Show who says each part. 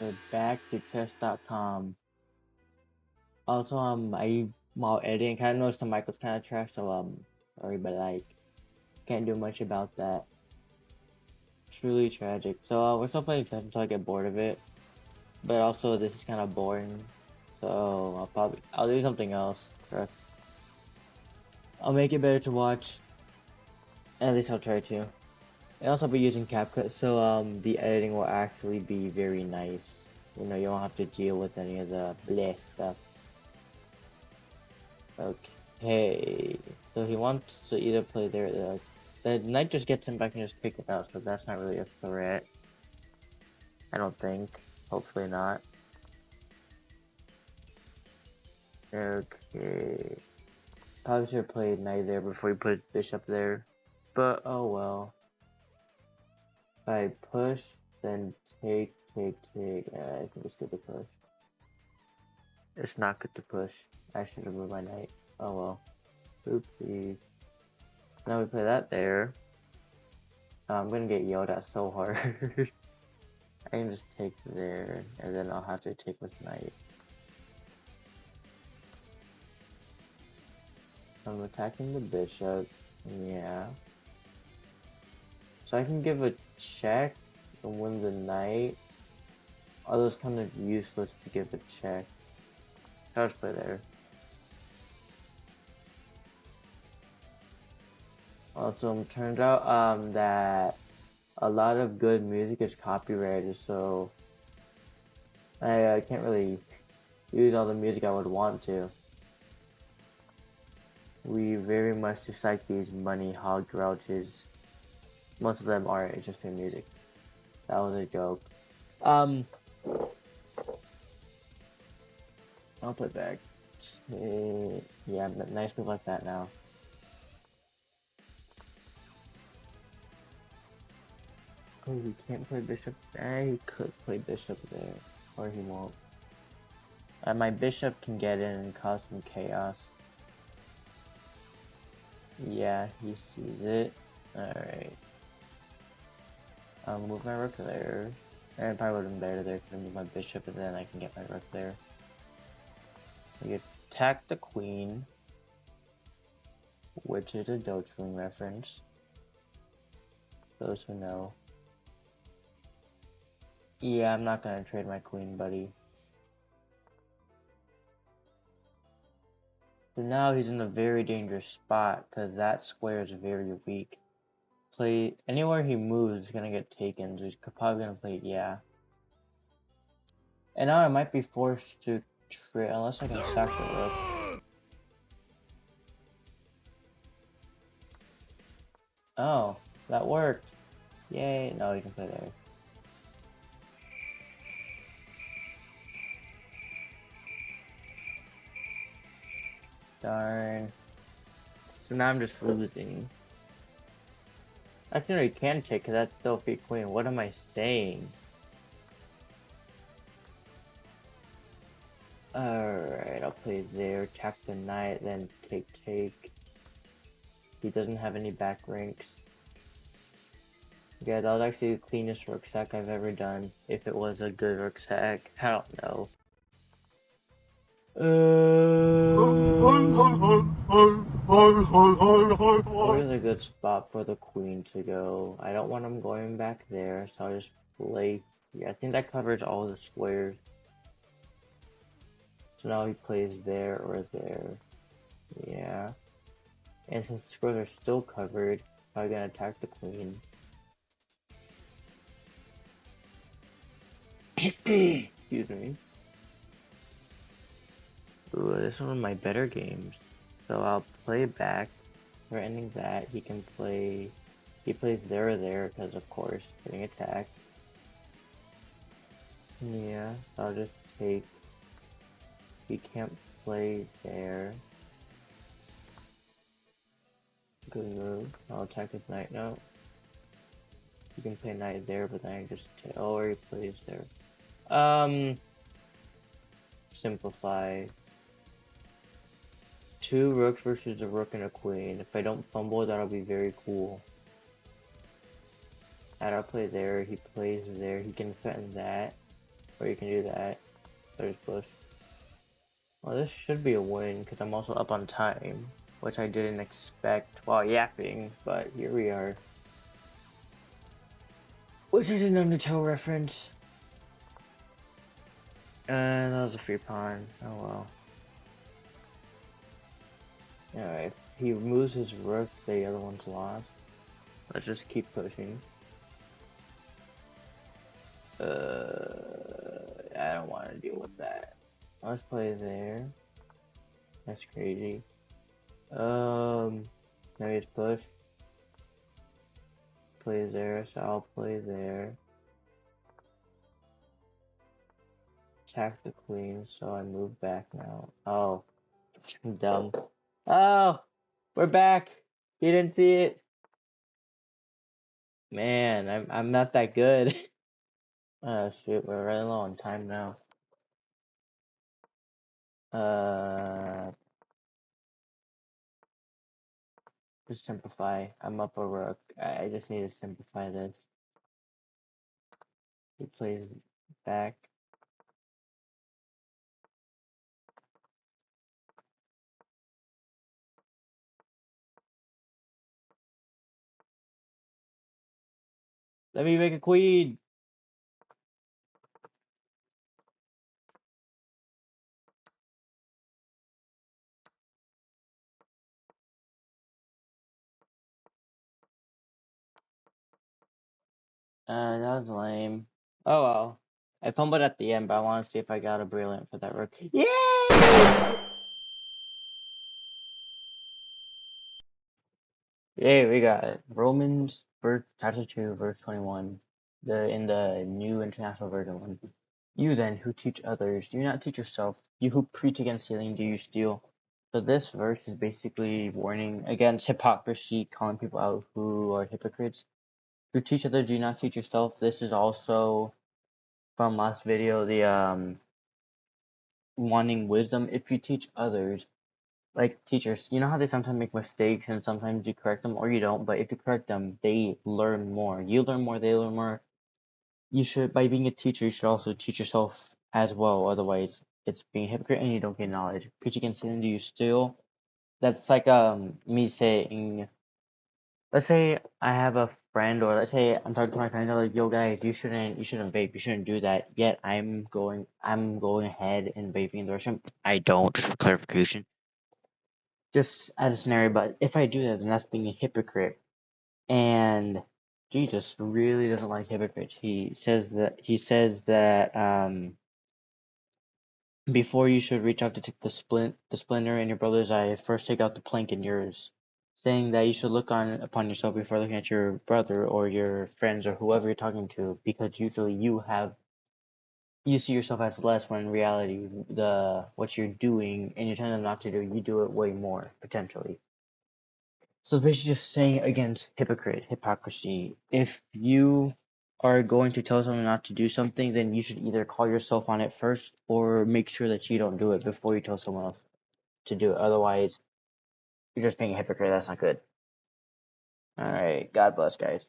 Speaker 1: We're back to chess.com. Also, while editing, kind of noticed the mic was kind of trash, so sorry, but like, can't do much about that. Truly tragic. So we're still playing chess until I get bored of it. But also, this is kind of boring, so I'll do something else. Trust. I'll make it better to watch. At least I'll try to. And also, I'll be using CapCut, so the editing will actually be very nice. You know, you don't have to deal with any of the bleh stuff. Okay, so he wants to either play there. The knight just gets him back and just take it out, so that's not really a threat. I don't think. Hopefully not. Okay. Probably should have played knight there before he put bishop there. But oh well. If I push, then take. I think it's good to push. It's not good to push. I should have moved my knight. Oh well. Oopsies. Now we play that there. I'm gonna get yelled at so hard. I can just take there, and then I'll have to take with knight. I'm attacking the bishop. Yeah. So I can give a check and win the knight. Although it's kind of useless to give a check. So I'll just play there. Also, it turns out that a lot of good music is copyrighted, so I can't really use all the music I would want to. We very much dislike these money hog grouches. Most of them aren't interesting music. That was a joke. I'll put back. Yeah, nice move like that now. Oh, he can't play bishop. He could play bishop there, or he won't. My bishop can get in and cause some chaos. Yeah, he sees it. Alright. I'll move my rook there. And probably would have been better there if I move my bishop and then I can get my rook there. We attack the queen, which is a Dogecoin reference. Those who know. Yeah, I'm not gonna trade my queen, buddy. So now he's in a very dangerous spot because that square is very weak. Play anywhere he moves is gonna get taken. So he's probably gonna play yeah. And now I might be forced to trade unless I can sack the rook. Oh, that worked. Yay! No, he can play there. Darn. So now I'm just losing. Actually, no, he can take because that's still free queen. What am I saying? Alright, I'll play there, attack the knight, then take. He doesn't have any back ranks. Yeah, that was actually the cleanest rook sack I've ever done. If it was a good rook sack, I don't know. Where's a good spot for the queen to go? I don't want him going back there, so I'll just play. Yeah, I think that covers all the squares. So now he plays there or there. Yeah. And since the squares are still covered, probably gonna attack the queen. Excuse me. Ooh, this is one of my better games. So I'll play back. We're ending that. He can play. He plays there or there because, of course, getting attacked. Yeah, so I'll just take. He can't play there. Good move. I'll attack his knight now. You can play knight there, but then I just or he plays there. Simplify. Two rooks versus a rook and a queen. If I don't fumble, that'll be very cool. I'll play there. He plays there. He can threaten that. or you can do that. There's push. Well, this should be a win because I'm also up on time, which I didn't expect while yapping, but here we are. Which is an Undertale reference. And that was a free pawn. Oh well. Alright, if he moves his rook, the other one's lost. Let's just keep pushing. I don't want to deal with that. Let's play there. That's crazy. Maybe it's push. Plays there, so I'll play there. Attack the queen, so I move back now. Oh, I'm dumb. Oh, we're back. You didn't see it. Man, I'm not that good. Oh shoot, we're running low on time now. Just simplify. I'm up a rook. I just need to simplify this. He plays back. Let me make a queen. That was lame. Oh well. I fumbled at the end, but I want to see if I got a brilliant for that rook. Yay! Yay, we got it. Romans verse chapter 2, verse 21. In the new international version one. You then who teach others, do not teach yourself. You who preach against stealing, do you steal? So this verse is basically warning against hypocrisy, calling people out who are hypocrites. Who teach others, do not teach yourself. This is also from last video, the wanting wisdom. If you teach others, like teachers, you know how they sometimes make mistakes and sometimes you correct them or you don't, but if you correct them, they learn more. You learn more, they learn more. You should, by being a teacher, you should also teach yourself as well. Otherwise, it's being a hypocrite and you don't get knowledge. Preach against sin, do you still? That's like me saying, let's say I have a friend, or let's say I'm talking to my friends, I'm like, yo guys, you shouldn't vape, you shouldn't do that. Yet I'm going ahead and vaping in the restroom. I don't, just for clarification. Just as a scenario, but if I do that, then that's being a hypocrite. And Jesus really doesn't like hypocrites. He says that before you should reach out to take the splinter in your brother's eye, first take out the plank in yours. Saying that you should look upon yourself before looking at your brother or your friends or whoever you're talking to, because usually you see yourself as less when in reality what you're doing and you're telling them not to do, you do it way more potentially. So it's basically just saying against hypocrisy. If you are going to tell someone not to do something, then you should either call yourself on it first or make sure that you don't do it before you tell someone else to do it. Otherwise, you're just being a hypocrite. That's not good. All right. God bless, guys.